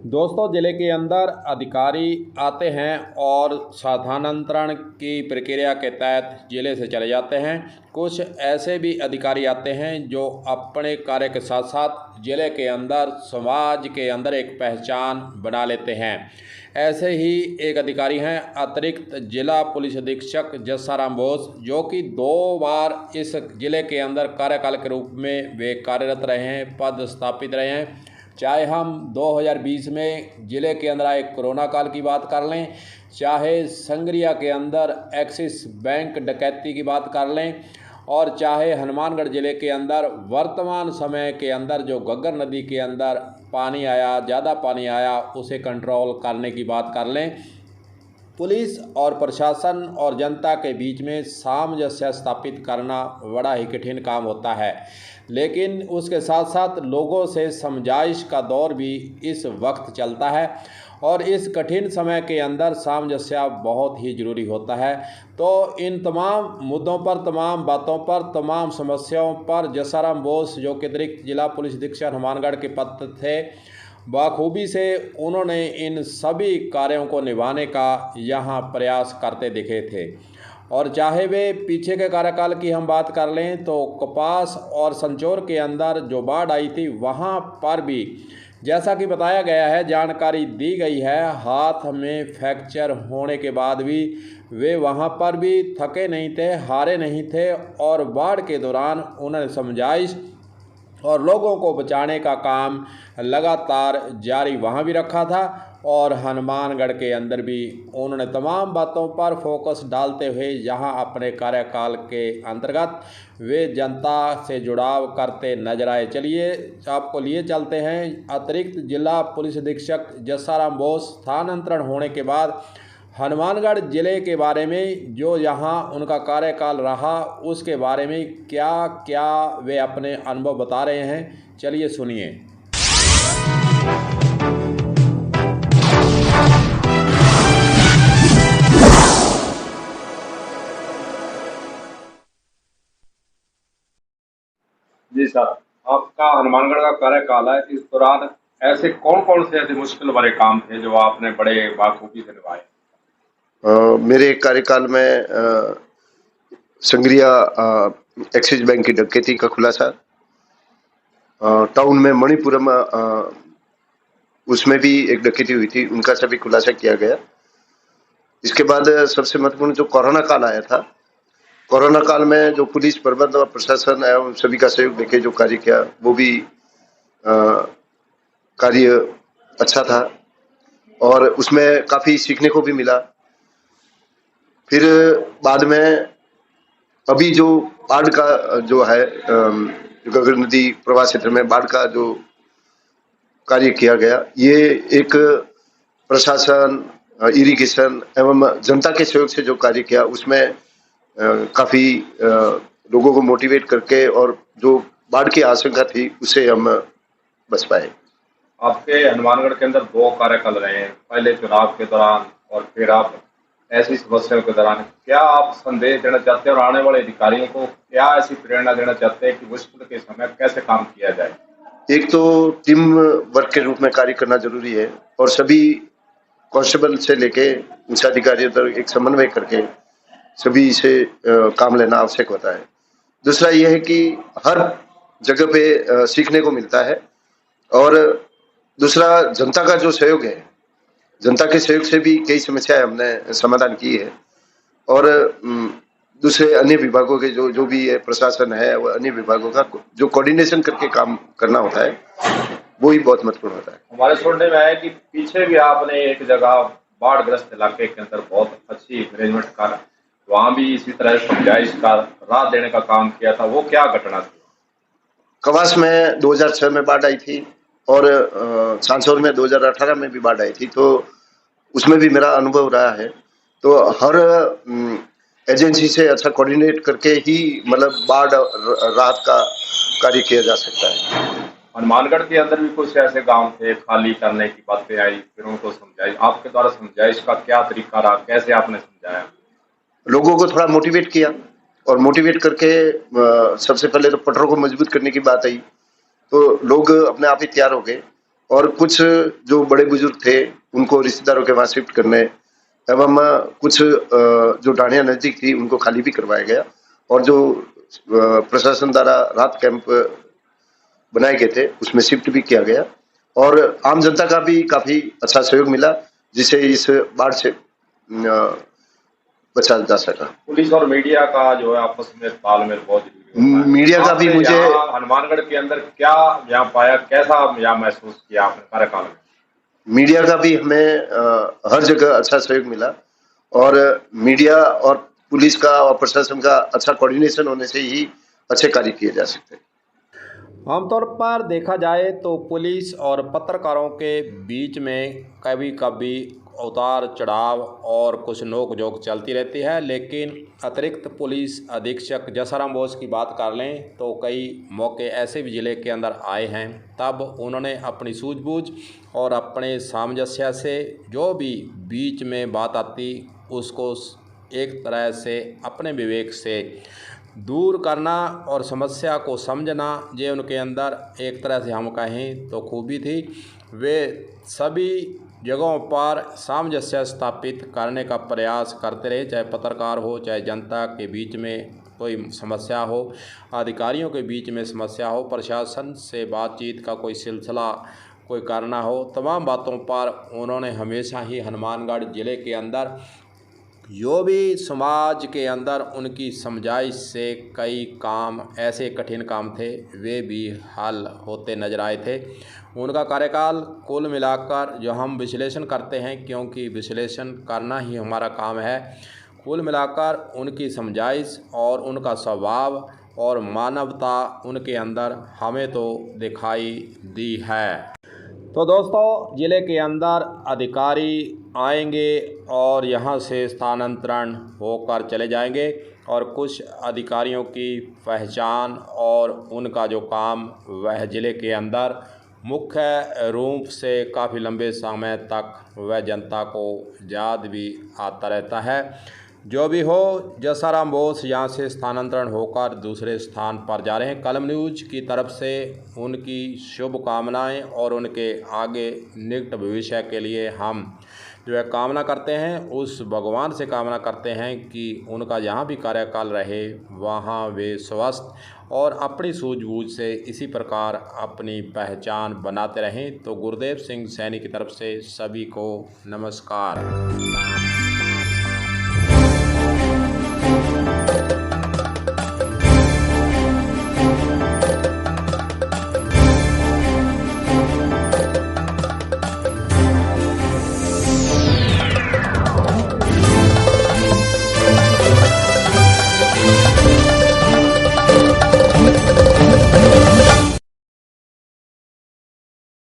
दोस्तों, ज़िले के अंदर अधिकारी आते हैं और स्थानांतरण की प्रक्रिया के तहत ज़िले से चले जाते हैं। कुछ ऐसे भी अधिकारी आते हैं जो अपने कार्य के साथ साथ ज़िले के अंदर समाज के अंदर एक पहचान बना लेते हैं। ऐसे ही एक अधिकारी हैं अतिरिक्त जिला पुलिस अधीक्षक जस्साराम बोस, जो कि 2 बार इस ज़िले के अंदर कार्यकाल के रूप में वे कार्यरत रहे हैं, पद स्थापित रहे हैं। चाहे हम 2020 में ज़िले के अंदर आए कोरोना काल की बात कर लें, चाहे संगरिया के अंदर एक्सिस बैंक डकैती की बात कर लें, और चाहे हनुमानगढ़ ज़िले के अंदर वर्तमान समय के अंदर जो घग्गर नदी के अंदर पानी आया, ज़्यादा पानी आया, उसे कंट्रोल करने की बात कर लें। पुलिस और प्रशासन और जनता के बीच में सामंजस्य स्थापित करना बड़ा ही कठिन काम होता है, लेकिन उसके साथ साथ लोगों से समझाइश का दौर भी इस वक्त चलता है और इस कठिन समय के अंदर सामंजस्य बहुत ही ज़रूरी होता है। तो इन तमाम मुद्दों पर, तमाम बातों पर, तमाम समस्याओं पर जस्साराम बोस, जो कि अतिरिक्त जिला पुलिस अधीक्षक हनुमानगढ़ के पद थे, बखूबी से उन्होंने इन सभी कार्यों को निभाने का यहाँ प्रयास करते दिखे थे। और चाहे वे पीछे के कार्यकाल की हम बात कर लें तो कपास और संचौर के अंदर जो बाढ़ आई थी, वहाँ पर भी जैसा कि बताया गया है, जानकारी दी गई है, हाथ में फ्रैक्चर होने के बाद भी वे वहाँ पर भी थके नहीं थे, हारे नहीं थे, और बाढ़ के दौरान उन्होंने समझाइश और लोगों को बचाने का काम लगातार जारी वहाँ भी रखा था। और हनुमानगढ़ के अंदर भी उन्होंने तमाम बातों पर फोकस डालते हुए यहाँ अपने कार्यकाल के अंतर्गत वे जनता से जुड़ाव करते नजर आए। चलिए आपको लिए चलते हैं अतिरिक्त जिला पुलिस अधीक्षक जस्साराम बोस स्थानांतरण होने के बाद हनुमानगढ़ ज़िले के बारे में, जो यहाँ उनका कार्यकाल रहा, उसके बारे में क्या क्या वे अपने अनुभव बता रहे हैं। चलिए सुनिए। जी सर, आपका हनुमानगढ़ का कार्यकाल है, इस दौरान ऐसे कौन कौन से ऐसे मुश्किल भरे काम थे जो आपने बड़े बाखूबी से निभाए? मेरे कार्यकाल में संग्रिया एक्सिस बैंक की डकैती का खुलासा, टाउन में मणिपुरम उसमें भी एक डकैती हुई थी, उनका सभी खुलासा किया गया। इसके बाद सबसे महत्वपूर्ण जो कोरोना काल आया था, कोरोना काल में जो पुलिस प्रबंधन और प्रशासन एवं सभी का सहयोग देके जो कार्य किया, वो भी कार्य अच्छा था और उसमें काफी सीखने को भी मिला। फिर बाद में अभी जो बाढ़ का जो है, घग्गर नदी प्रवाह क्षेत्र में बाढ़ का जो कार्य किया गया, ये एक प्रशासन, इरिगेशन एवं जनता के सहयोग से जो कार्य किया, उसमें काफी लोगों को मोटिवेट करके और जो बाढ़ की आशंका थी उससे हम बच पाए। आपके हनुमानगढ़ के अंदर 2 कार्यकाल रहे हैं, पहले चुनाव के दौरान और फिर आप ऐसी समस्याओं के दौरान। क्या आप संदेश देना चाहते हैं और आने वाले अधिकारियों को क्या ऐसी प्रेरणा देना चाहते हैं कि मुश्किल के समय कैसे काम किया जाए? एक तो टीम वर्क के रूप में कार्य करना जरूरी है और सभी कांस्टेबल से लेके उच्च अधिकारियों तक एक समन्वय करके सभी से काम लेना आवश्यक होता है। दूसरा यह है कि हर जगह पे सीखने को मिलता है और दूसरा जनता का जो सहयोग है, जनता के सहयोग से भी कई समस्याएं हमने समाधान की है और दूसरे अन्य विभागों के जो भी है प्रशासन है, वो अन्य विभागों का जो कोऑर्डिनेशन करके काम करना होता है, वो ही बहुत महत्वपूर्ण होता है। हमारे सुनने में है कि पीछे भी आपने एक जगह बाढ़ग्रस्त इलाके के अंदर बहुत अच्छी मैनेजमेंट कर, वहां भी इसी तरह समझाइश का राह देने का काम किया था, वो क्या घटना थी? कवास में 2006 में बाढ़ आई थी और सांसौर में 2018 में भी बाढ़ आई थी, तो उसमें भी मेरा अनुभव रहा है। तो हर एजेंसी से अच्छा कोऑर्डिनेट करके ही मतलब बाढ़ राहत का कार्य किया जा सकता है। हनुमानगढ़ के अंदर भी कुछ ऐसे गांव थे, खाली करने की बातें आई, फिर उनको समझाई। आपके द्वारा समझाइश का क्या तरीका रहा, कैसे आपने समझाया? लोगों को थोड़ा मोटिवेट किया और मोटिवेट करके सबसे पहले तो पटरों को मजबूत करने की बात आई, तो लोग अपने आप ही तैयार हो गए और कुछ जो बड़े बुजुर्ग थे उनको रिश्तेदारों के वहाँ शिफ्ट करने एवं कुछ जो डांडिया नजदीक थी उनको खाली भी करवाया गया और जो प्रशासन द्वारा राहत कैंप बनाए गए थे उसमें शिफ्ट भी किया गया और आम जनता का भी काफी अच्छा सहयोग मिला जिससे इस बाढ़ से बचा जा सका। पुलिस और मीडिया का जो है आपस में तालमेल बहुत जरूरी होता है। मीडिया का भी मुझे हनुमानगढ़ के अंदर क्या यहाँ पाया, कैसा यहाँ महसूस किया आपने कार्यकाल में? मीडिया का भी हमें हर जगह अच्छा सहयोग मिला और मीडिया और पुलिस का और प्रशासन का अच्छा कोऑर्डिनेशन होने से ही अच्छे कार्य किए जा सकते हैं। आमतौर पर देखा जाए तो पुलिस और पत्रकारों के बीच में कभी कभी उतार चढ़ाव और कुछ नोक झोंक चलती रहती है, लेकिन अतिरिक्त पुलिस अधीक्षक जसाराम बोस की बात कर लें तो कई मौके ऐसे भी ज़िले के अंदर आए हैं, तब उन्होंने अपनी सूझबूझ और अपने सामंजस्य से जो भी बीच में बात आती उसको एक तरह से अपने विवेक से दूर करना और समस्या को समझना, ये उनके अंदर एक तरह से हम कहें तो खूबी थी। वे सभी जगहों पर सामंजस्य स्थापित करने का प्रयास करते रहे, चाहे पत्रकार हो, चाहे जनता के बीच में कोई समस्या हो, अधिकारियों के बीच में समस्या हो, प्रशासन से बातचीत का कोई सिलसिला कोई करना हो, तमाम बातों पर उन्होंने हमेशा ही हनुमानगढ़ ज़िले के अंदर जो भी समाज के अंदर उनकी समझाइश से कई काम ऐसे कठिन काम थे वे भी हल होते नजर आए थे। उनका कार्यकाल कुल मिलाकर जो हम विश्लेषण करते हैं, क्योंकि विश्लेषण करना ही हमारा काम है, कुल मिलाकर उनकी समझाइश और उनका स्वभाव और मानवता उनके अंदर हमें तो दिखाई दी है। तो दोस्तों, ज़िले के अंदर अधिकारी आएंगे और यहाँ से स्थानांतरण होकर चले जाएंगे और कुछ अधिकारियों की पहचान और उनका जो काम वह ज़िले के अंदर मुख्य रूप से काफ़ी लंबे समय तक वह जनता को याद भी आता रहता है। जो भी हो, जसाराम बोस यहाँ से स्थानांतरण होकर दूसरे स्थान पर जा रहे हैं। कलम न्यूज़ की तरफ से उनकी शुभकामनाएं और उनके आगे निकट भविष्य के लिए हम जो है कामना करते हैं, उस भगवान से कामना करते हैं कि उनका जहाँ भी कार्यकाल रहे वहाँ वे स्वस्थ और अपनी सूझबूझ से इसी प्रकार अपनी पहचान बनाते रहें। तो गुरुदेव सिंह सैनी की तरफ से सभी को नमस्कार।